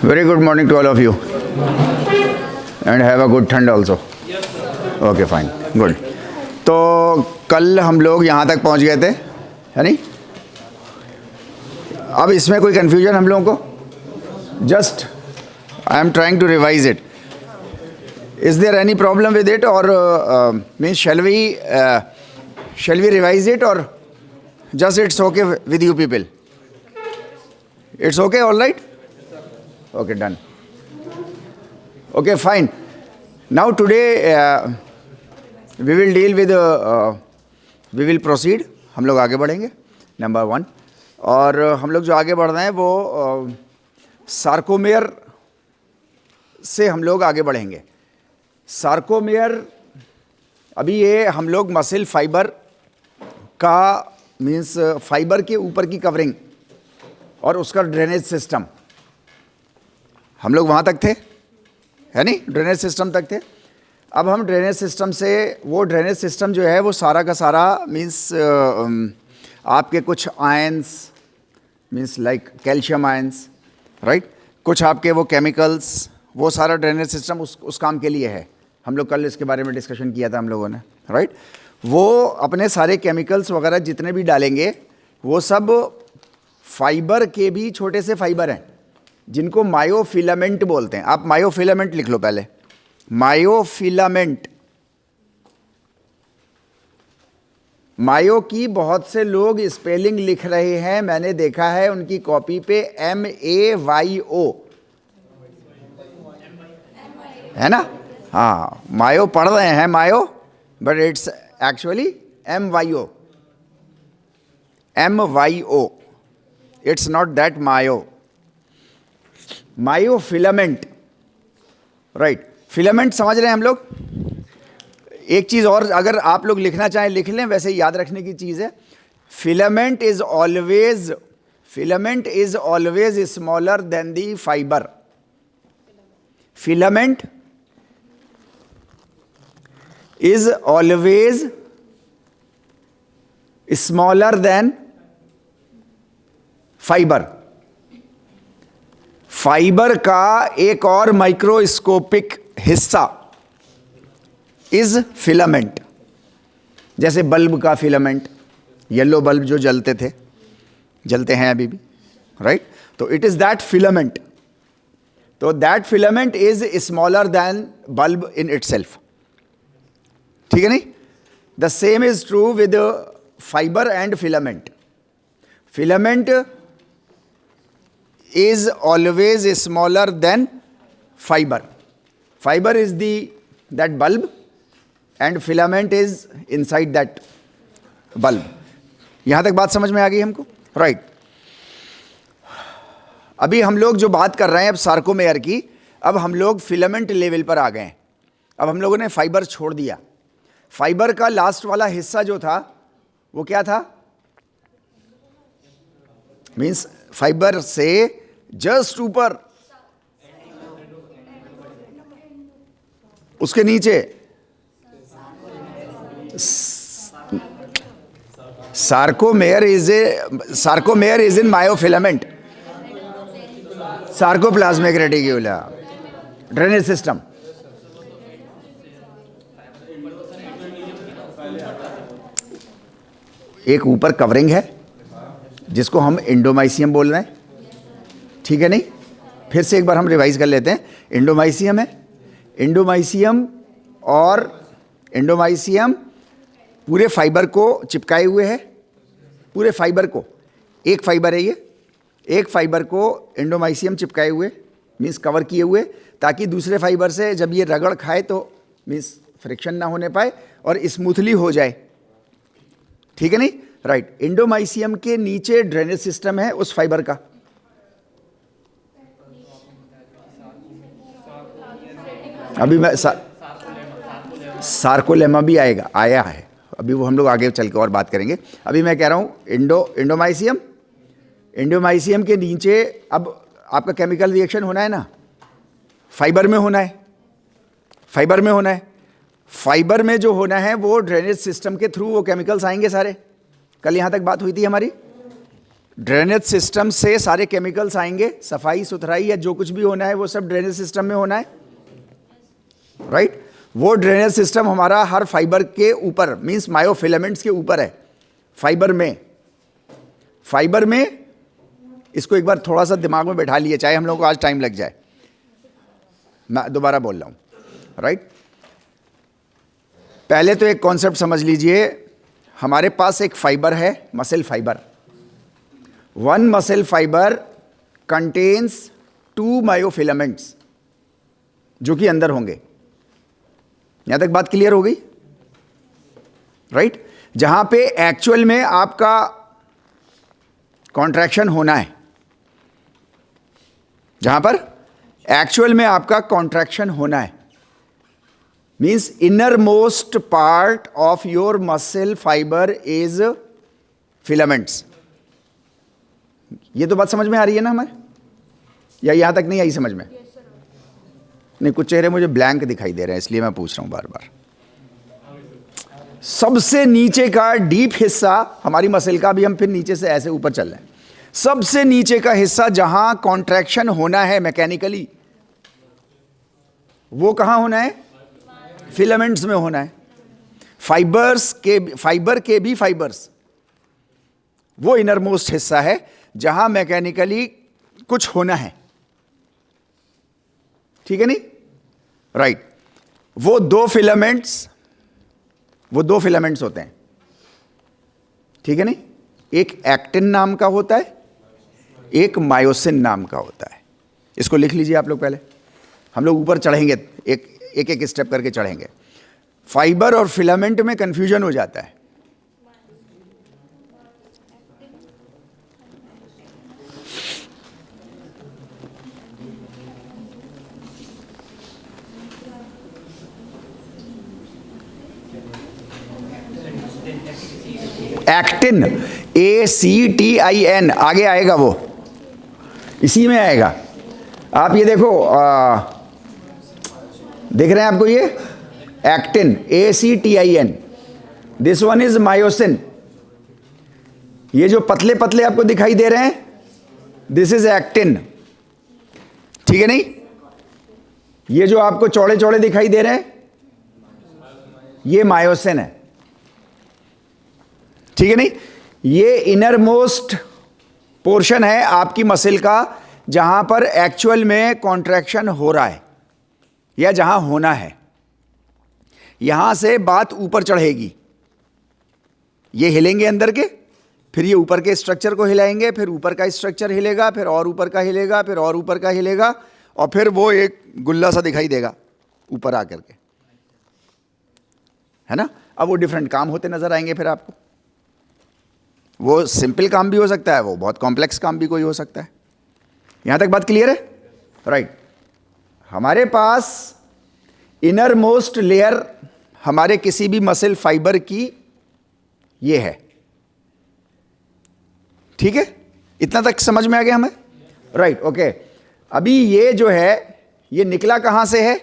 Very good morning to all of you. And have a good ठंड also. Okay, fine, good. तो कल हम लोग यहाँ तक पहुँच गए थे, है नहीं? अब इसमें कोई कन्फ्यूजन हम लोगों को? Just I am trying to revise it. Is there any problem with it, or means shall we revise it, or just it's okay with you people? It's okay, all right? Okay, done. Okay, fine. Now today we will deal with we will proceed. हम लोग आगे बढ़ेंगे, number 1. और हम लोग जो आगे बढ़ रहे हैं वो सार्कोमेयर से हम लोग आगे बढ़ेंगे. सार्कोमेयर, अभी ये हम लोग मसल फाइबर का मीन्स फाइबर के ऊपर की कवरिंग और उसका ड्रेनेज सिस्टम, हम लोग वहाँ तक थे, है नहीं? ड्रेनेज सिस्टम तक थे. अब हम ड्रेनेज सिस्टम से, वो ड्रेनेज सिस्टम जो है वो सारा का सारा मीन्स आपके कुछ ions means like calcium ions, right, कुछ आपके वो केमिकल्स, वो सारा ड्रेनेज सिस्टम उस काम के लिए है. हम लोग कल इसके बारे में डिस्कशन किया था हम लोगों ने, राइट. वो अपने सारे केमिकल्स वगैरह जितने भी डालेंगे वो सब फाइबर के भी छोटे से फाइबर हैं जिनको मायोफिलामेंट बोलते हैं. आप मायोफिलामेंट लिख लो पहले, मायोफिलामेंट. मायो की बहुत से लोग स्पेलिंग लिख रहे हैं, मैंने देखा है उनकी कॉपी पे MAYO, है ना? हाँ, मायो पढ़ रहे हैं myo, but it's actually MYO. It's not that myo. Myofilament, right. Filament समझ रहे हैं हम लोग. एक चीज़ और अगर आप लोग लिखना चाहें लिख लें, वैसे याद रखने की चीज़ है. Filament is always smaller than the fibre. Filament is always smaller than fibre. Fibre का एक और माइक्रोस्कोपिक हिस्सा इज फिलामेंट. जैसे बल्ब का फिलामेंट, येलो बल्ब जो जलते हैं अभी भी, राइट. तो इट इज दैट फिलामेंट. तो that filament is smaller than bulb in itself. ठीक है नहीं? The same is true with fibre and filament. Filament is always smaller than fiber. Fiber is that bulb and filament is inside that bulb. यहाँ तक बात समझ में आ गई हमको, राइट. अभी हम लोग जो बात कर रहे हैं अब सार्कोमेयर की, अब हम लोग फिलामेंट लेवल पर आ गए हैं. अब हम लोगों ने फाइबर छोड़ दिया. फाइबर का लास्ट वाला हिस्सा जो था वो क्या था? मीन्स फाइबर से जस्ट ऊपर, उसके नीचे sarcomere is in myofilament. Sarcoplasmic reticula, drainage system. एक ऊपर कवरिंग है जिसको हम एंडोमाइसियम बोल रहे हैं. ठीक है नहीं? फिर से एक बार हम रिवाइज कर लेते हैं. एंडोमाइसियम है, एंडोमाइसियम पूरे फाइबर को चिपकाए हुए है. पूरे फाइबर को, एक फाइबर है ये, एक फाइबर को एंडोमाइसियम चिपकाए हुए मीन्स कवर किए हुए, ताकि दूसरे फाइबर से जब ये रगड़ खाए तो मीन्स फ्रिक्शन ना होने पाए और स्मूथली हो जाए. ठीक है नहीं? राइट. एंडोमाइसियम के नीचे ड्रेनेज सिस्टम है उस फाइबर का. अभी मैं सार्कोलेमा भी आया है, अभी वो हम लोग आगे चल के और बात करेंगे. अभी मैं कह रहा हूँ एंडोमाइसियम के नीचे अब आपका केमिकल रिएक्शन होना है ना, फाइबर में होना है. फाइबर में जो होना है वो ड्रेनेज सिस्टम के थ्रू वो केमिकल्स आएंगे सारे. कल यहाँ तक बात हुई थी हमारी, ड्रेनेज सिस्टम से सारे केमिकल्स आएंगे, सफाई सुथराई या जो कुछ भी होना है वो सब ड्रेनेज सिस्टम में होना है, राइट? वो ड्रेनेज सिस्टम हमारा हर फाइबर के ऊपर, मींस मायोफिलामेंट्स के ऊपर है, फाइबर में। इसको एक बार थोड़ा सा दिमाग में बैठा लिए, चाहे हम लोग को आज टाइम लग जाए, मैं दोबारा बोल रहा हूं, राइट? पहले तो एक कॉन्सेप्ट समझ लीजिए, हमारे पास एक फाइबर है, muscle fibre. One muscle fibre contains 2 myofilaments, जो कि अंदर होंगे। यहां तक बात क्लियर हो गई, राइट? जहां पे एक्चुअल में आपका कॉन्ट्रैक्शन होना है, जहां पर एक्चुअल में आपका कॉन्ट्रैक्शन होना है, means inner most part of your muscle fibre is filaments. ये तो बात समझ में आ रही है ना हमें, या यहां तक नहीं आई समझ में? नहीं, कुछ चेहरे मुझे ब्लैंक दिखाई दे रहे हैं, इसलिए मैं पूछ रहा हूं बार बार। सबसे नीचे का डीप हिस्सा हमारी मसल का, भी हम फिर नीचे से ऐसे ऊपर चल रहे हैं, सबसे नीचे का हिस्सा जहां कॉन्ट्रैक्शन होना है मैकेनिकली, वो कहां होना है? फिलामेंट्स में होना है। फाइबर के भी फाइबर्स, वो इनर मोस्ट हिस्सा है जहां मैकेनिकली कुछ होना है, ठीक है नहीं? राइट। वो दो फिलामेंट्स होते हैं, ठीक है नहीं? एक एक्टिन नाम का होता है, एक मायोसिन नाम का होता है। इसको लिख लीजिए आप लोग पहले, हम लोग ऊपर चढ़ेंगे, एक एक स्टेप करके चढ़ेंगे। फाइबर और फिलामेंट में कंफ्यूजन हो जाता है। एक्टिन, ACTIN, आगे आएगा वो, इसी में आएगा। आप ये देखो, देख रहे हैं आपको ये actin, ACTIN, this one is myosin. ये जो पतले पतले आपको दिखाई दे रहे हैं, दिस इज एक्टिन, ठीक है नहीं? ये जो आपको चौड़े चौड़े दिखाई दे रहे हैं, ये मायोसिन है, ठीक है नहीं? ये इनर मोस्ट पोर्शन है आपकी मसल का, जहां पर एक्चुअल में कॉन्ट्रैक्शन हो रहा है या जहां होना है। यहां से बात ऊपर चढ़ेगी, ये हिलेंगे अंदर के, फिर ये ऊपर के स्ट्रक्चर को हिलाएंगे, फिर ऊपर का स्ट्रक्चर हिलेगा, फिर और ऊपर का हिलेगा, फिर और ऊपर का हिलेगा, और फिर वो एक गुल्ला सा दिखाई देगा ऊपर आकर के, है ना? अब वो डिफरेंट काम होते नजर आएंगे फिर आपको। वो सिंपल काम भी हो सकता है, वो बहुत कॉम्प्लेक्स काम भी कोई हो सकता है। यहां तक बात क्लियर है? राइट। हमारे पास इनर मोस्ट लेयर हमारे किसी भी मसल फाइबर की ये है, ठीक है? इतना तक समझ में आ गया हमें? Right, okay. अभी ये जो है, ये निकला कहां से है?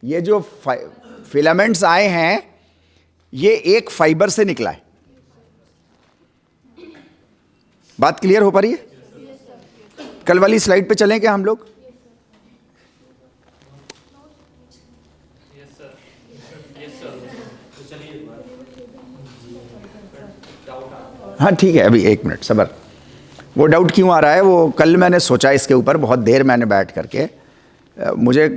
ये जो फिलामेंट्स आए हैं, ये एक फाइबर से निकला है। बात क्लियर हो पा रही है? कल वाली स्लाइड पे चलें क्या हम लोग? हाँ ठीक है, अभी एक मिनट सबर। वो डाउट क्यों आ रहा है? वो कल मैंने सोचा इसके ऊपर, बहुत देर मैंने बैठ करके, मुझे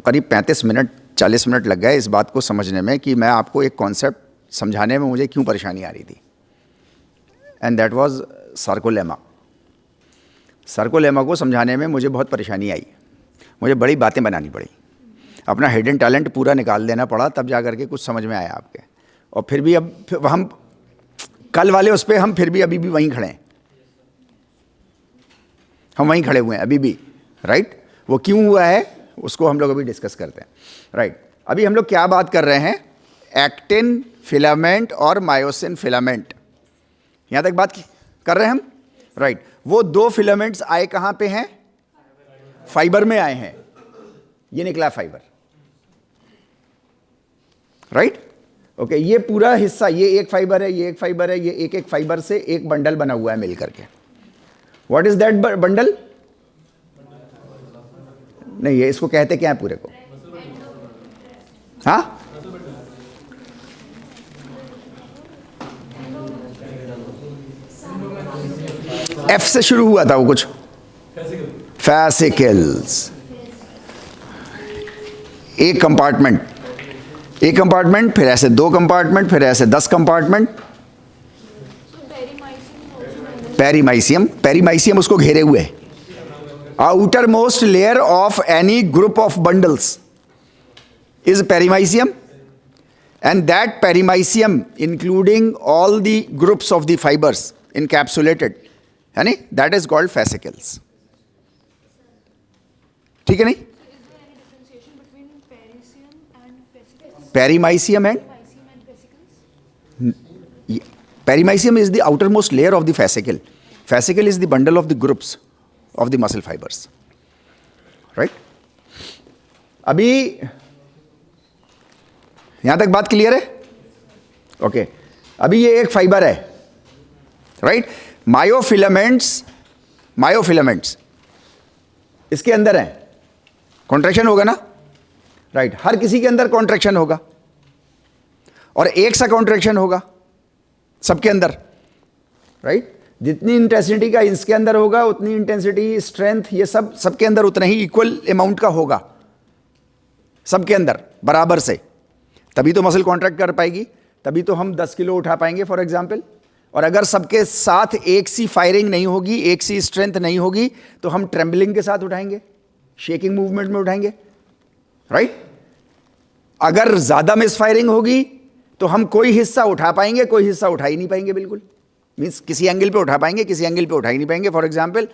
करीब 35 मिनट 40 मिनट लग गए इस बात को समझने में कि मैं आपको एक कॉन्सेप्ट समझाने में मुझे क्यों परेशानी आ रही थी। And that was sarcolemma. Sarcolemma को समझाने में मुझे बहुत परेशानी आई, मुझे बड़ी बातें बनानी पड़ी, अपना हिडन टैलेंट पूरा निकाल देना पड़ा, तब जा करके कुछ समझ में आया आपके। और फिर भी अब हम कल वाले उस पर हम फिर भी अभी भी वहीं खड़े हैं, हम वहीं खड़े हुए हैं अभी भी, राइट? वो क्यों हुआ है उसको हम लोग अभी डिस्कस करते हैं, राइट? अभी हम लोग क्या बात कर रहे हैं? एक्टिन फिलामेंट और मायोसिन फिलामेंट, यहाँ तक बात कर रहे हैं हम, राइट? वो दो फिलामेंट्स आए कहाँ पे हैं? फाइबर में आए हैं, ये निकला फाइबर, राइट? ओके, ये पूरा हिस्सा, ये एक फाइबर है, ये एक फाइबर है, ये एक एक फाइबर से एक बंडल बना हुआ है मिल करके. What is that bundle? नहीं, ये इसको कहते क्या है पूरे को? हाँ, एफ से शुरू हुआ था वो कुछ. फैसिकल्स. एक कंपार्टमेंट, एक कंपार्टमेंट, फिर ऐसे 2 कंपार्टमेंट, फिर ऐसे 10 कंपार्टमेंट. पेरीमाइसियम, पेरीमाइसियम उसको घेरे हुए है. Outer most layer of any group of bundles is perimysium, and that perimysium including all the groups of the fibres encapsulated, यानी दैट इज कॉल्ड फैसिकल्स. ठीक है नहीं? Perimysium and perimysium is the outermost layer of the fascicle. Fascicle is the bundle of the groups of the muscle fibers. Right? अभी यहां तक बात clear है? Okay. अभी ये एक फाइबर है, राइट? मायोफिलामेंट्स इसके अंदर है. कॉन्ट्रैक्शन होगा ना? राइट. हर किसी के अंदर कॉन्ट्रैक्शन होगा और एक सा कॉन्ट्रैक्शन होगा सबके अंदर, राइट? जितनी इंटेंसिटी का इसके अंदर होगा, उतनी इंटेंसिटी, स्ट्रेंथ, ये सब सबके अंदर उतना ही इक्वल अमाउंट का होगा सबके अंदर बराबर से. तभी तो मसल कॉन्ट्रैक्ट कर पाएगी, तभी तो हम 10 किलो उठा पाएंगे फॉर एग्जाम्पल. और अगर सबके साथ एक सी फायरिंग नहीं होगी, एक सी स्ट्रेंथ नहीं होगी, तो हम ट्रेम्बलिंग के साथ उठाएंगे, शेकिंग मूवमेंट में उठाएंगे, राइट? अगर ज्यादा मिसफायरिंग होगी तो हम कोई हिस्सा उठा पाएंगे, कोई हिस्सा उठा ही नहीं पाएंगे. बिल्कुल मीन्स किसी एंगल पे उठा पाएंगे, किसी एंगल पे उठा ही नहीं पाएंगे. फॉर एग्जांपल,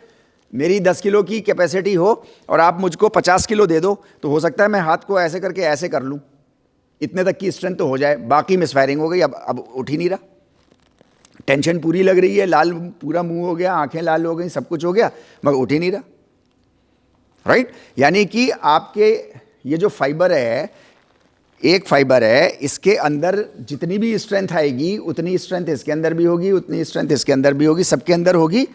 मेरी 10 किलो की कैपेसिटी हो और आप मुझको 50 किलो दे दो, तो हो सकता है मैं हाथ को ऐसे करके ऐसे कर लूं, इतने तक की स्ट्रेंथ तो हो जाए. बाकी मिसफायरिंग हो गई, अब उठ ही नहीं रहा. टेंशन पूरी लग रही है, लाल पूरा मुंह हो गया, आंखें लाल हो गई, सब कुछ हो गया, मगर उठ ही नहीं रहा, राइट? यानी कि आपके ये जो फाइबर है, एक फाइबर है, इसके अंदर जितनी भी स्ट्रेंथ आएगी, उतनी स्ट्रेंथ इसके अंदर भी होगी, उतनी स्ट्रेंथ इसके अंदर भी होगी, सबके अंदर होगी.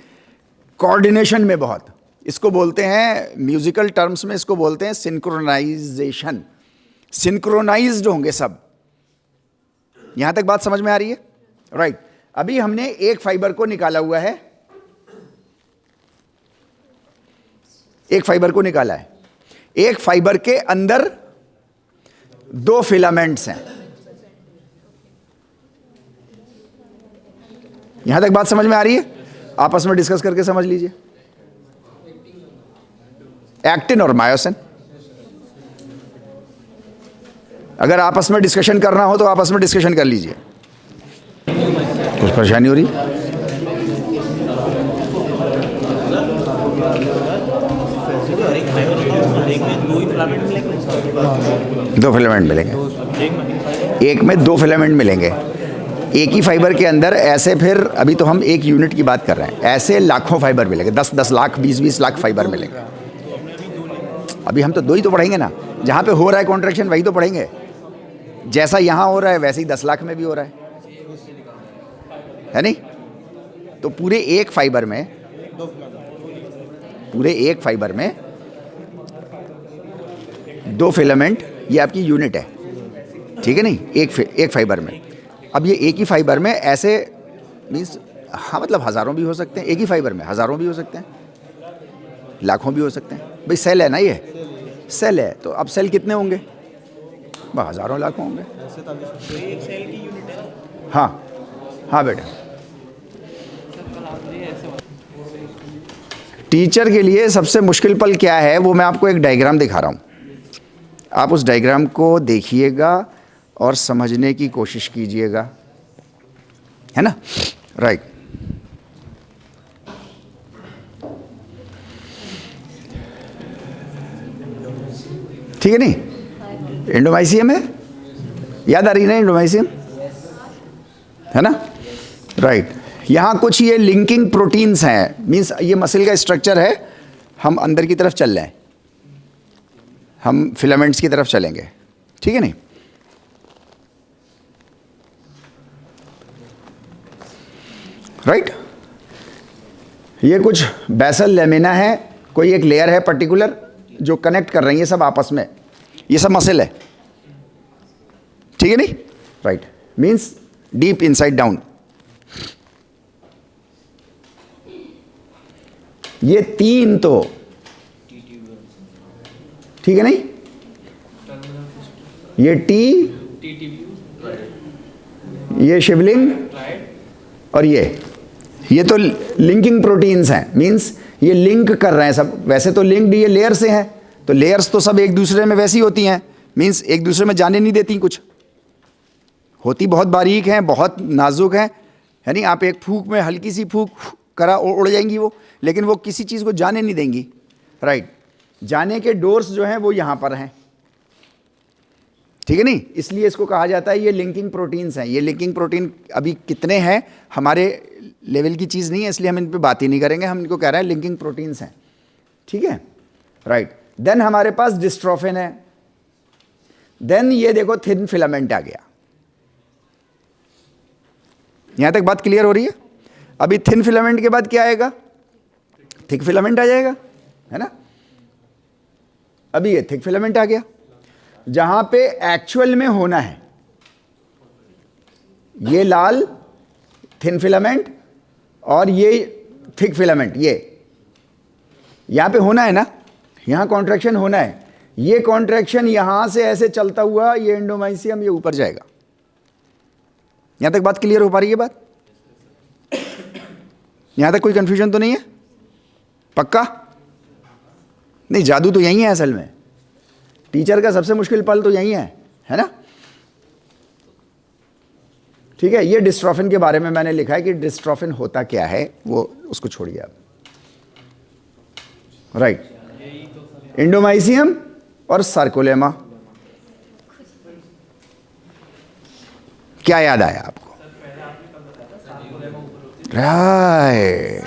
कोऑर्डिनेशन में बहुत, इसको बोलते हैं म्यूजिकल टर्म्स में, इसको बोलते हैं सिंक्रोनाइजेशन. सिंक्रोनाइज्ड होंगे सब. यहां तक बात समझ में आ रही है? राइट. अभी हमने एक फाइबर को निकाला हुआ है, एक फाइबर को निकाला है. एक फाइबर के अंदर 2 फिलामेंट्स हैं. यहां तक बात समझ में आ रही है? आपस में डिस्कस करके समझ लीजिए. एक्टिन और मायोसिन. अगर आपस में डिस्कशन करना हो तो आपस में डिस्कशन कर लीजिए. कुछ परेशानी हो रही? दो फिलामेंट मिलेंगे, एक में 2 फिलामेंट मिलेंगे एक ही फाइबर के अंदर. ऐसे फिर अभी तो हम एक यूनिट की बात कर रहे हैं, ऐसे लाखों फाइबर मिलेंगे, 10-10 लाख, 20-20 लाख फाइबर मिलेंगे. अभी हम तो 2 ही तो पढ़ेंगे ना. जहां पे हो रहा है कॉन्ट्रैक्शन वही तो पढ़ेंगे. जैसा यहां हो रहा है वैसे ही 10 लाख में भी हो रहा है नहीं? तो पूरे एक फाइबर में, पूरे एक फाइबर में 2 फिलामेंट, ये आपकी यूनिट है, ठीक है नहीं? एक फाइबर में. अब ये एक ही फाइबर में ऐसे मीन्स, हाँ मतलब हज़ारों भी हो सकते हैं. एक ही फाइबर में हज़ारों भी हो सकते हैं, लाखों भी हो सकते हैं. भाई सेल है ना, ये सेल है, तो अब सेल कितने होंगे? हज़ारों लाखों होंगे. हाँ हाँ बेटा. टीचर के लिए सबसे मुश्किल पल क्या है, वो मैं आपको एक डायग्राम दिखा रहा हूँ. आप उस डायग्राम को देखिएगा और समझने की कोशिश कीजिएगा, है ना? राइट. ठीक है नहीं? एंडोमाइसियम है, याद आ रही ना एंडोमाइसियम, है ना? राइट. यहाँ कुछ ये लिंकिंग प्रोटीन्स हैं, मीन्स ये मसल का स्ट्रक्चर है. हम अंदर की तरफ चल रहे हैं, हम फिलामेंट्स की तरफ चलेंगे, ठीक है नहीं? राइट। ये कुछ बेसल लेमिना है, कोई एक लेयर है पर्टिकुलर जो कनेक्ट कर रही है सब आपस में, ये सब मसल है, ठीक है नहीं? Right, means deep inside down. ये तीन तो ठीक है नहीं? ये टी, ये शिवलिंग और ये तो लिंकिंग प्रोटीन्स हैं, मींस ये लिंक कर रहे हैं सब। वैसे तो लिंक्ड ये लेयर से हैं, तो लेयर्स तो सब एक दूसरे में वैसी होती हैं, मींस एक दूसरे में जाने नहीं देती, कुछ होती बहुत बारीक हैं, बहुत नाजुक हैं, है नहीं? आप एक फूंक में हल्की सी फूंक करा उड़ जाएंगी वो, लेकिन वो किसी चीज़ को जाने नहीं देंगी। राइट, जाने के डोर्स जो हैं वो यहाँ पर हैं, ठीक है नहीं? इसलिए इसको कहा जाता है ये लिंकिंग प्रोटीन्स हैं। ये लिंकिंग प्रोटीन अभी कितने हैं हमारे लेवल की चीज़ नहीं है, इसलिए हम इन पे बात ही नहीं करेंगे, हम इनको कह रहे हैं लिंकिंग प्रोटीन्स हैं, ठीक है? राइट, देन हमारे पास डिस्ट्रोफिन है, देन ये देखो थिन फिलामेंट आ गया। यहां तक बात क्लियर हो रही है? अभी थिन फिलामेंट के बाद क्या आएगा? थिक फिलामेंट आ जाएगा, है ना? अभी ये थिक फिलामेंट आ गया, जहां पे एक्चुअल में होना है ये लाल थिन फिलामेंट और ये थिक फिलामेंट, ये यहां पे होना है ना, यहां कॉन्ट्रैक्शन होना है। ये कॉन्ट्रैक्शन यहां से ऐसे चलता हुआ ये एंडोमाइसियम ये ऊपर जाएगा। यहां तक बात क्लियर हो पा रही है? बात यहां तक कोई कंफ्यूजन तो नहीं है? पक्का? नहीं, जादू तो यही है असल में। टीचर का सबसे मुश्किल पल तो यही है ना? ठीक है, ये डिस्ट्रोफिन के बारे में मैंने लिखा है कि डिस्ट्रोफिन होता क्या है, वो उसको छोड़िए आप। राइट, एंडोमाइसियम और सार्कोलेमा। क्या याद आया आपको? Right,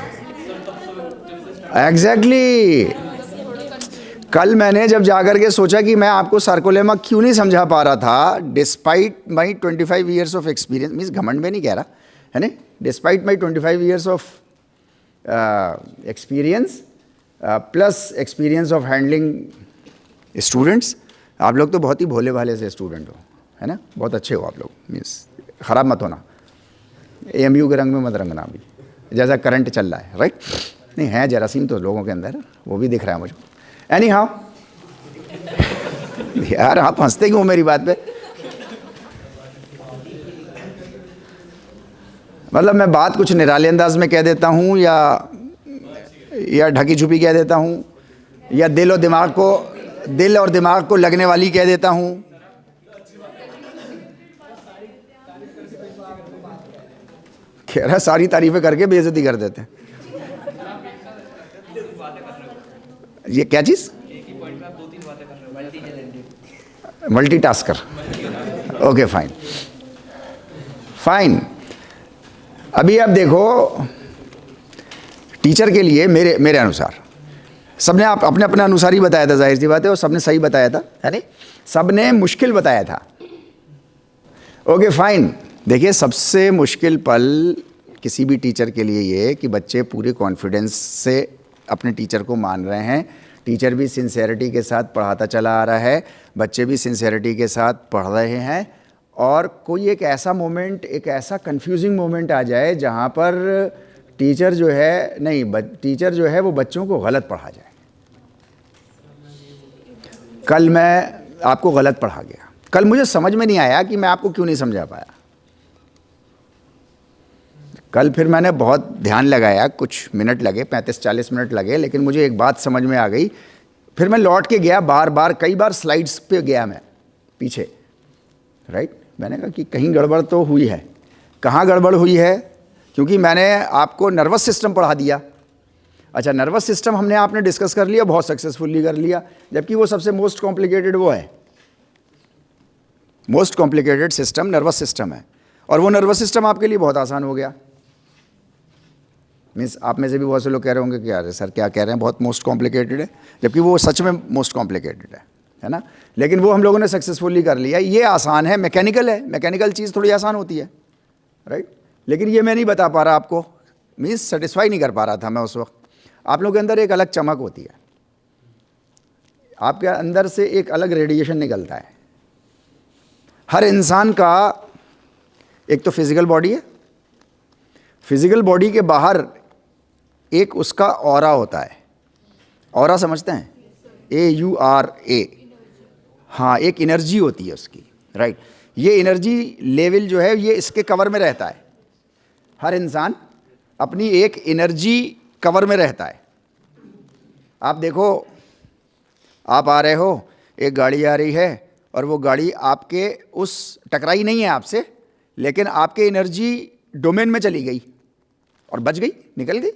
exactly. कल मैंने जब जाकर के सोचा कि मैं आपको सार्कोलेमा क्यों नहीं समझा पा रहा था, despite my 25 years of experience, means घमंड में नहीं कह रहा है ना, despite my 25 years of experience plus experience of handling students. आप लोग तो बहुत ही भोले भाले से स्टूडेंट हो, है ना? बहुत अच्छे हो आप लोग, मीन्स ख़राब मत होना, AMU के रंग में मत रंगना अभी, जैसा करंट चल रहा है। राइट, नहीं है जरासीम तो लोगों के अंदर, वो भी दिख रहा है मुझे। एनी हाउ, यार आप हंसते क्यों मेरी बात पे? मतलब मैं बात कुछ निराले अंदाज में कह देता हूँ या ढकी छुपी कह देता हूँ, या दिल और दिमाग को लगने वाली कह देता हूँ। कह रहा सारी तारीफें करके बेइज्जती कर देते हैं। ये क्या चीज? मल्टीटास्कर। Okay, fine fine. अभी आप देखो, टीचर के लिए मेरे अनुसार सबने आप अपने अपने अनुसार ही बताया था, जाहिर सी बात है, और सबने सही बताया था, है नहीं? सबने मुश्किल बताया था। Okay fine. देखिए, सबसे मुश्किल पल किसी भी टीचर के लिए ये कि बच्चे पूरे कॉन्फिडेंस से अपने टीचर को मान रहे हैं, टीचर भी सिंसेरिटी के साथ पढ़ाता चला आ रहा है, बच्चे भी सिंसेरिटी के साथ पढ़ रहे हैं, और कोई एक ऐसा मोमेंट, एक ऐसा कंफ्यूजिंग मोमेंट आ जाए जहाँ पर टीचर जो है वो बच्चों को गलत पढ़ा जाए। कल मैं आपको गलत पढ़ा गया, कल मुझे समझ में नहीं आया कि मैं आपको क्यों नहीं समझा पाया। कल फिर मैंने बहुत ध्यान लगाया, कुछ मिनट लगे, 35-40 मिनट लगे, लेकिन मुझे एक बात समझ में आ गई। फिर मैं लौट के गया, कई बार स्लाइड्स पे गया मैं पीछे। राइट, मैंने कहा कि कहीं गड़बड़ तो हुई है। कहाँ गड़बड़ हुई है? क्योंकि मैंने आपको नर्वस सिस्टम पढ़ा दिया। अच्छा, नर्वस सिस्टम आपने डिस्कस कर लिया, बहुत सक्सेसफुली कर लिया, जबकि वो सबसे मोस्ट कॉम्प्लिकेटेड वो है, most complicated system nervous system है, और वो नर्वस सिस्टम आपके लिए बहुत आसान हो गया। मीन्स आप में से भी बहुत से लोग कह रहे होंगे कि यार सर क्या कह रहे हैं, बहुत मोस्ट कॉम्प्लिकेटेड है, जबकि वो सच में मोस्ट कॉम्प्लिकेटेड है ना? लेकिन वो हम लोगों ने सक्सेसफुली कर लिया। ये आसान है, मैकेनिकल है, मैकेनिकल चीज़ थोड़ी आसान होती है, राइट? लेकिन ये मैं नहीं बता पा रहा आपको मीन्स सेटिस्फाई नहीं कर पा रहा था मैं उस वक्त। आप लोगों के अंदर एक अलग चमक होती है, आपके अंदर से एक अलग रेडिएशन निकलता है। हर इंसान का एक तो फिजिकल बॉडी है, फिजिकल बॉडी के बाहर एक उसका ऑरा होता है। ऑरा समझते हैं? AURA। हाँ, एक एनर्जी होती है उसकी, राइट। ये एनर्जी लेवल जो है ये इसके कवर में रहता है। हर इंसान अपनी एक एनर्जी कवर में रहता है। आप देखो, आप आ रहे हो, एक गाड़ी आ रही है और वो गाड़ी आपके उस टकराई नहीं है आपसे, लेकिन आपके एनर्जी डोमेन में चली गई और बच गई, निकल गई।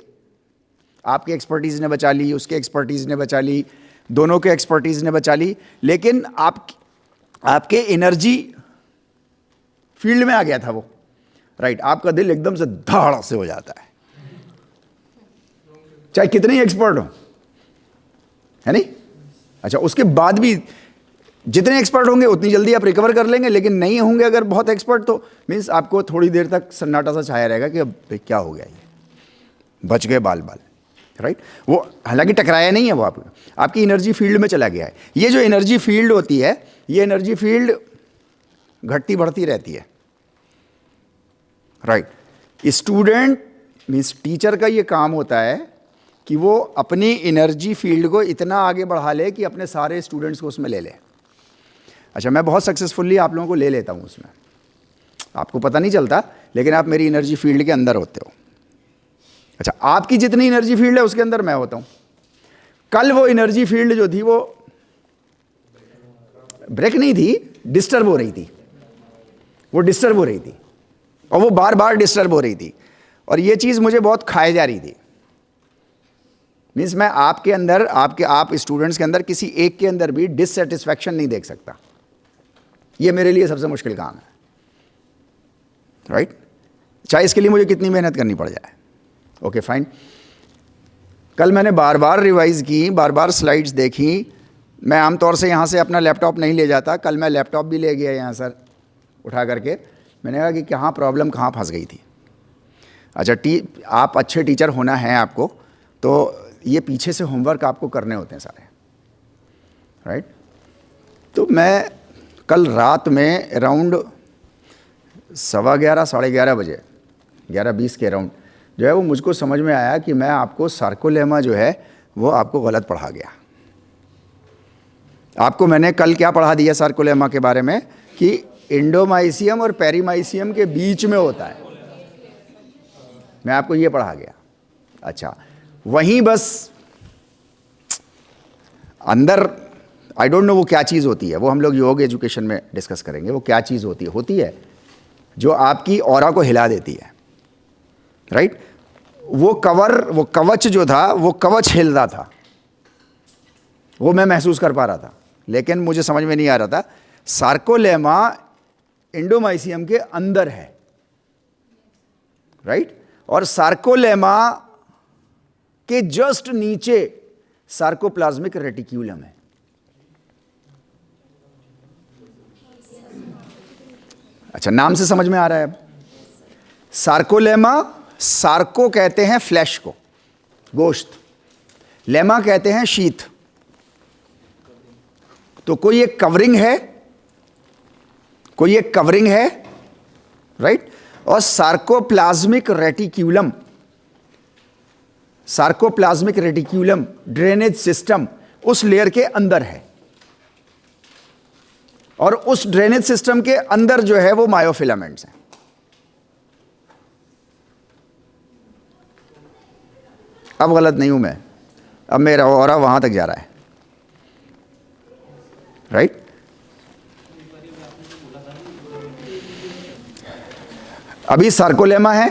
आपकी एक्सपर्टीज़ ने बचा ली, उसके एक्सपर्टीज़ ने बचा ली, दोनों के एक्सपर्टीज़ ने बचा ली, लेकिन आपके एनर्जी फील्ड में आ गया था वो, राइट। आपका दिल एकदम से धाड़ से हो जाता है, चाहे कितने ही एक्सपर्ट हो, है नहीं? अच्छा, उसके बाद भी जितने एक्सपर्ट होंगे उतनी जल्दी आप रिकवर कर लेंगे, लेकिन नहीं होंगे अगर बहुत एक्सपर्ट तो मीन्स आपको थोड़ी देर तक सन्नाटा सा छाया रहेगा कि अब क्या हो गया, ये बच गए बाल बाल, राइट। वो हालांकि टकराया नहीं है, वो आपकी एनर्जी फील्ड में चला गया है। ये जो एनर्जी फील्ड होती है, ये एनर्जी फील्ड घटती बढ़ती रहती है, राइट। स्टूडेंट मीन्स टीचर का ये काम होता है कि वो अपनी एनर्जी फील्ड को इतना आगे बढ़ा ले कि अपने सारे स्टूडेंट्स को उसमें ले ले। अच्छा, मैं बहुत सक्सेसफुली आप लोगों को ले लेता हूँ उसमें, आपको पता नहीं चलता, लेकिन आप मेरी एनर्जी फील्ड के अंदर होते हो। अच्छा, आपकी जितनी एनर्जी फील्ड है उसके अंदर मैं होता हूँ। कल वो एनर्जी फील्ड जो थी वो ब्रेक नहीं थी, डिस्टर्ब हो रही थी, वो डिस्टर्ब हो रही थी और वो बार बार डिस्टर्ब हो रही थी, और ये चीज़ मुझे बहुत खाए जा रही थी। मीन्स मैं आपके अंदर, आप स्टूडेंट्स के अंदर किसी एक के अंदर भी डिससेटिस्फैक्शन नहीं देख सकता। ये मेरे लिए सबसे मुश्किल काम है, राइट। चाहे इसके लिए मुझे कितनी मेहनत करनी पड़ जाए। Okay fine. कल मैंने बार बार रिवाइज़ की, बार बार स्लाइड्स देखी। मैं आमतौर से यहाँ से अपना लैपटॉप नहीं ले जाता, कल मैं लैपटॉप भी ले गया यहाँ सर उठा करके। मैंने कहा कि कहाँ प्रॉब्लम कहाँ फंस गई थी। अच्छा, आप अच्छे टीचर होना है आपको, तो ये पीछे से होमवर्क आपको करने होते हैं सारे, राइट। तो मैं कल रात में अराउंड 11:15 साढ़े 11 बजे 11:20 के अराउंड जो है वो मुझको समझ में आया कि मैं आपको सार्कोलेमा जो है वो आपको गलत पढ़ा गया। आपको मैंने कल क्या पढ़ा दिया सार्कोलेमा के बारे में कि एंडोमाइसियम और पेरीमाइसियम के बीच में होता है, मैं आपको ये पढ़ा गया। अच्छा, वहीं बस अंदर आई डोंट नो वो क्या चीज़ होती है, वो हम लोग योग एजुकेशन में डिस्कस करेंगे वो क्या चीज़ होती है जो आपकी ऑरा को हिला देती है, राइट। वो कवच जो था वो कवच हिल रहा था, वो मैं महसूस कर पा रहा था, लेकिन मुझे समझ में नहीं आ रहा था सार्कोलेमा एंडोमाइसियम के अंदर है, राइट। और सार्कोलेमा के जस्ट नीचे सार्कोप्लाज्मिक रेटिक्यूलम है। अच्छा, नाम से समझ में आ रहा है अब। सार्कोलेमा, सार्को कहते हैं फ्लैश को, गोश्त, लेमा कहते हैं शीत। तो कोई एक कवरिंग है, राइट। और सार्कोप्लाज्मिक रेटिक्यूलम ड्रेनेज सिस्टम उस लेयर के अंदर है, और उस ड्रेनेज सिस्टम के अंदर जो है वो मायोफिलामेंट्स हैं। अब गलत नहीं हूं मैं, अब मेरा ऑरा वहां तक जा रहा है, राइट। अभी सार्कोलेमा है,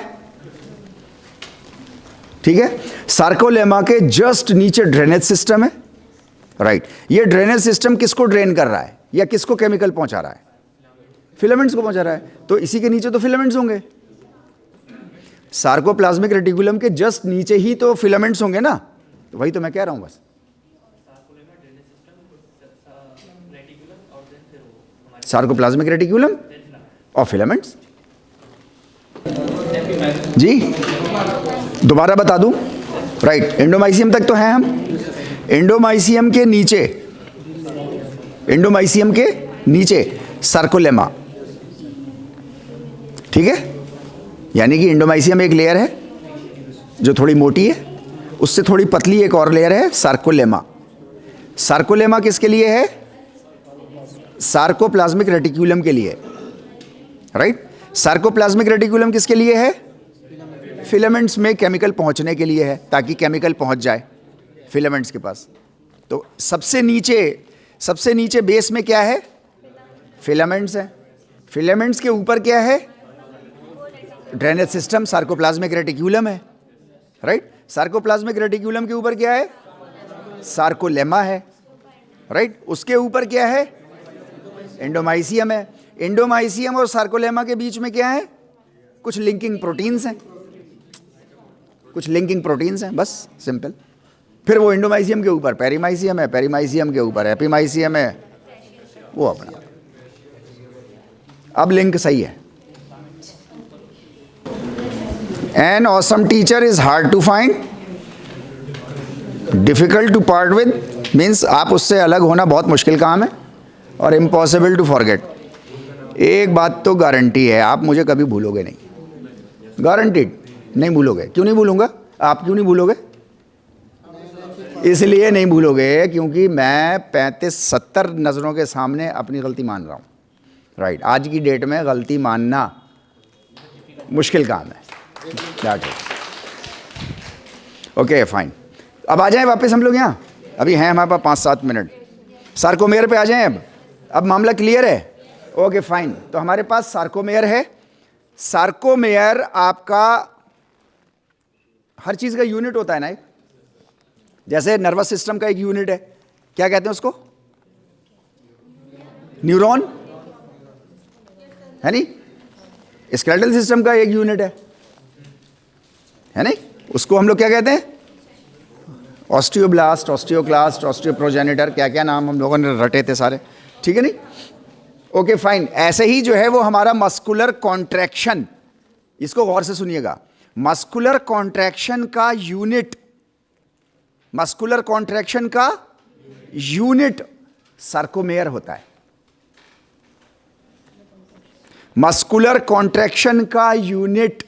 ठीक है। सार्कोलेमा के जस्ट नीचे ड्रेनेज सिस्टम है, राइट। ये ड्रेनेज सिस्टम किसको ड्रेन कर रहा है या किसको केमिकल पहुंचा रहा है? फिलामेंट्स को पहुंचा रहा है। तो इसी के नीचे तो फिलामेंट्स होंगे, सार्कोप्लाज्मिक रेटिकुलम के जस्ट नीचे ही तो फिलामेंट्स होंगे ना। तो वही तो मैं कह रहा हूं बस। सार्कोप्लाज्मिक रेटिकुलम और फिलामेंट्स जी। दोबारा बता दूं, राइट, एंडोमाइसियम तक तो हैं हम। एंडोमाइसियम के नीचे, एंडोमाइसियम के नीचे सार्कोलेमा, ठीक है। यानी कि एंडोमाइसियम एक लेयर है जो थोड़ी मोटी है, उससे थोड़ी पतली एक और लेयर है सार्कोलेमा। सार्कोलेमा किसके लिए है? सार्कोप्लाज्मिक रेटिक्यूलम के लिए, राइट। सार्कोप्लाज्मिक रेटिक्यूलम किसके लिए है? फिलामेंट्स में केमिकल पहुंचने के लिए है, ताकि केमिकल पहुंच जाए फिलामेंट्स के पास। तो सबसे नीचे बेस में क्या है? फिलामेंट्स है। फिलामेंट्स के ऊपर क्या है? ड्रेनेज सिस्टम, सार्कोप्लाज्मिक रेटिक्यूलम है, राइट। सार्कोप्लाज्मिक रेटिक्यूलम के ऊपर क्या है? सार्कोलेमा है, राइट। उसके ऊपर क्या है? एंडोमाइसियम है। एंडोमाइसियम और सार्कोलेमा के बीच में क्या है? कुछ लिंकिंग प्रोटीन्स हैं, कुछ लिंकिंग प्रोटीन्स हैं, बस सिंपल। फिर वो एंडोमाइसियम के ऊपर पेरीमाइसियम है, पेरीमाइसियम के ऊपर एपीमाइसियम है, वो अपना। अब लिंक सही है। An awesome teacher is hard to find, difficult to part with, means आप उससे अलग होना बहुत मुश्किल काम है, और इम्पॉसिबल टू फॉरगेट। एक बात तो गारंटी है, आप मुझे कभी भूलोगे नहीं, गारंटीड नहीं भूलोगे। क्यों नहीं भूलूंगा? आप क्यों नहीं भूलोगे? इसलिए नहीं भूलोगे क्योंकि मैं 35-70 नज़रों के सामने अपनी गलती मान रहा हूँ, राइट। आज की डेट में गलती मानना मुश्किल काम है। ओके फाइन, अब आ जाएं वापस हम लोग यहाँ। अभी हैं हमारे पास 5-7 मिनट। सार्कोमेयर पे आ जाएं अब मामला क्लियर है? Okay fine. तो हमारे पास सार्कोमेयर है। सार्कोमेयर आपका हर चीज़ का यूनिट होता है ना, एक जैसे नर्वस सिस्टम का एक यूनिट है, क्या कहते हैं उसको? न्यूरॉन, है नहीं? स्केलेटल सिस्टम का एक यूनिट है नहीं? उसको हम लोग क्या कहते हैं? ऑस्टियोब्लास्ट, ऑस्टियोक्लास्ट, ऑस्टियोप्रोजेनिटर, क्या क्या नाम हम लोगों ने रटे थे सारे, ठीक है नहीं? Okay fine. ऐसे ही जो है वो हमारा मस्कुलर कॉन्ट्रैक्शन, इसको गौर से सुनिएगा। मस्कुलर कॉन्ट्रैक्शन का यूनिट, मस्कुलर कॉन्ट्रैक्शन का यूनिट सार्कोमेयर होता है। मस्कुलर कॉन्ट्रैक्शन का यूनिट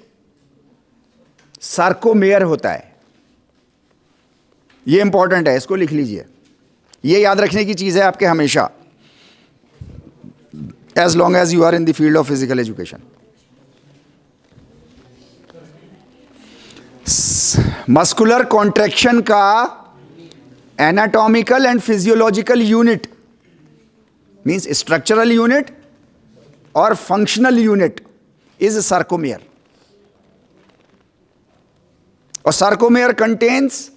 सार्कोमेयर होता है। ये इंपॉर्टेंट है, इसको लिख लीजिए। ये याद रखने की चीज है आपके हमेशा, as long as you are in the field of physical education. Muscular contraction का anatomical and physiological unit, means structural unit और फंक्शनल यूनिट, इज सार्कोमेयर। और sarcomere contains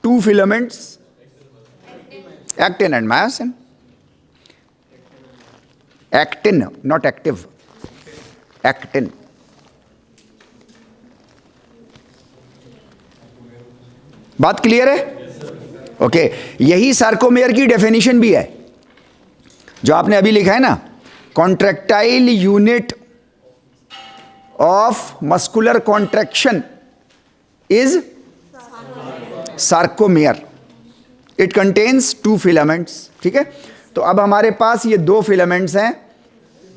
2 filaments, actin and myosin. Actin, not active, actin. बात clear है? Okay, यही sarcomere की definition भी है जो आपने अभी लिखा है ना, contractile unit of muscular contraction is sarcomere. It contains 2 filaments, ठीक है। तो अब हमारे पास ये 2 filaments हैं।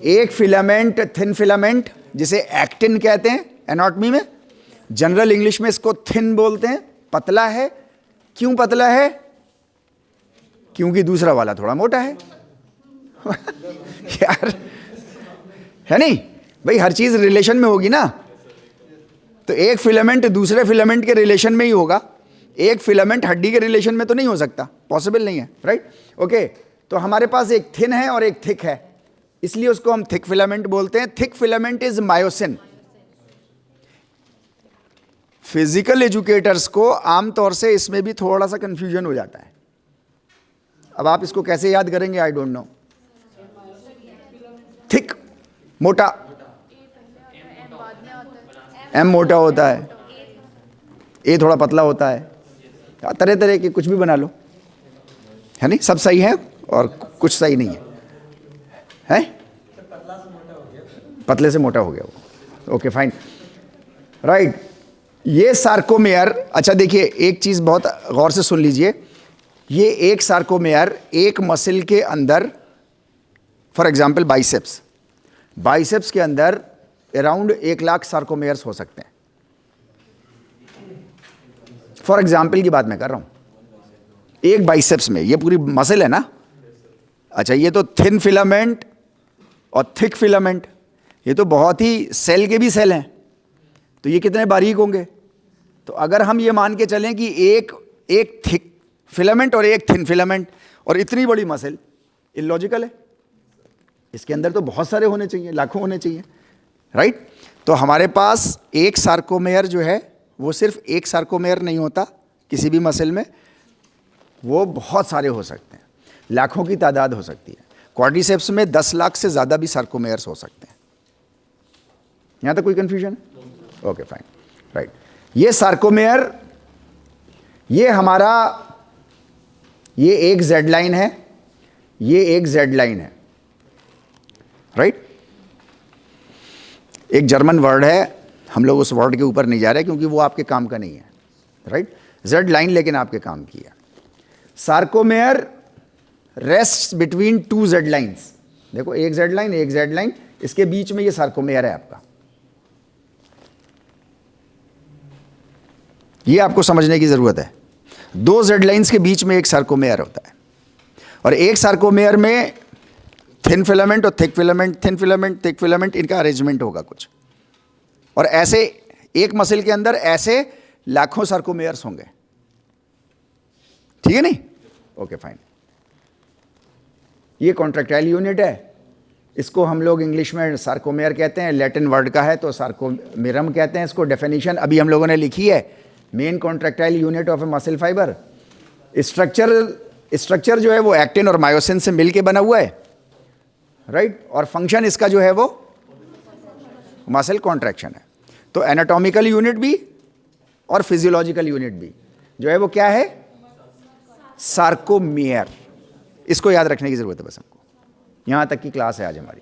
एक फिलामेंट थिन फिलामेंट जिसे एक्टिन कहते हैं एनाटॉमी में, जनरल इंग्लिश में इसको थिन बोलते हैं, पतला है। क्यों पतला है? क्योंकि दूसरा वाला थोड़ा मोटा है। यार, है नहीं भाई, हर चीज रिलेशन में होगी ना। तो एक फिलामेंट दूसरे फिलामेंट के रिलेशन में ही होगा, एक फिलामेंट हड्डी के रिलेशन में तो नहीं हो सकता, पॉसिबल नहीं है, राइट। ओके, तो हमारे पास एक थिन है और एक थिक है, इसलिए उसको हम थिक फिलामेंट बोलते हैं। Thick filament is myosin. Physical educators को आमतौर से इसमें भी थोड़ा सा कंफ्यूजन हो जाता है। अब आप इसको कैसे याद करेंगे, आई डोंट नो। थिक, मोटा, एम मोटा होता है, ए थोड़ा पतला होता है, तरह तरह के कुछ भी बना लो, है नहीं? सब सही है और कुछ सही नहीं है, है? पतले से मोटा हो गया वो। Okay fine, right. ये सार्कोमेयर, अच्छा देखिए एक चीज बहुत गौर से सुन लीजिए, ये एक सार्कोमेयर एक मसल के अंदर, फॉर एग्जांपल बाइसेप्स के अंदर अराउंड 1,00,000 सार्कोमेयर्स हो सकते हैं। फॉर एग्जांपल की बात मैं कर रहा हूं, एक बाइसेप्स में, ये पूरी मसल है ना, अच्छा ये तो थिन फिलामेंट और थिक फिलामेंट, ये तो बहुत ही सेल के भी सेल हैं, तो ये कितने बारीक होंगे। तो अगर हम ये मान के चलें कि एक थिक फिलामेंट और एक थिन फिलामेंट और इतनी बड़ी मसल, इलॉजिकल है। इसके अंदर तो बहुत सारे होने चाहिए, लाखों होने चाहिए, राइट। तो हमारे पास एक सार्कोमेयर जो है वो सिर्फ एक सार्कोमेयर नहीं होता किसी भी मसल में, वो बहुत सारे हो सकते हैं, लाखों की तादाद हो सकती है। क्वाड्रिसेप्स में 10 लाख से ज़्यादा भी सार्कोमेयर्स हो सकते हैं। यहाँ तक कोई कन्फ्यूजन? Okay fine, right. ये सार्कोमेयर, ये हमारा, ये एक जेड लाइन है, ये एक जेड लाइन है, राइट। एक जर्मन वर्ड है, हम लोग उस वर्ड के ऊपर नहीं जा रहे क्योंकि वो आपके काम का नहीं है, राइट। जेड लाइन लेकिन आपके काम की है। Sarcomere rest between 2 Z lines, देखो एक जेड लाइन, इसके बीच में ये सार्कोमेयर है आपका। ये आपको समझने की जरूरत है, 2 जेड लाइन्स के बीच में एक सार्कोमेयर होता है, और एक सार्कोमेयर में थिन फिलामेंट और thick filament, thin filament thick filament, इनका अरेंजमेंट होगा कुछ, और ऐसे एक मसल के अंदर ऐसे लाखों सार्कोमेयर्स होंगे, ठीक है नहीं? Okay fine. ये कॉन्ट्रैक्टाइल यूनिट है, इसको हम लोग इंग्लिश में सार्कोमेयर कहते हैं, लैटिन वर्ड का है तो सार्कोमेरम कहते हैं इसको। डेफिनेशन अभी हम लोगों ने लिखी है, main contractile unit of A muscle fibre. Structure जो है वो एक्टिन और मायोसिन से मिलके बना हुआ है, राइट, और फंक्शन इसका जो है वो मसल कॉन्ट्रैक्शन है। तो एनाटॉमिकल यूनिट भी और फिजियोलॉजिकल यूनिट भी जो है वो क्या है? सार्कोमेयर। इसको याद रखने की जरूरत है बस हमको। यहां तक की क्लास है आज हमारी।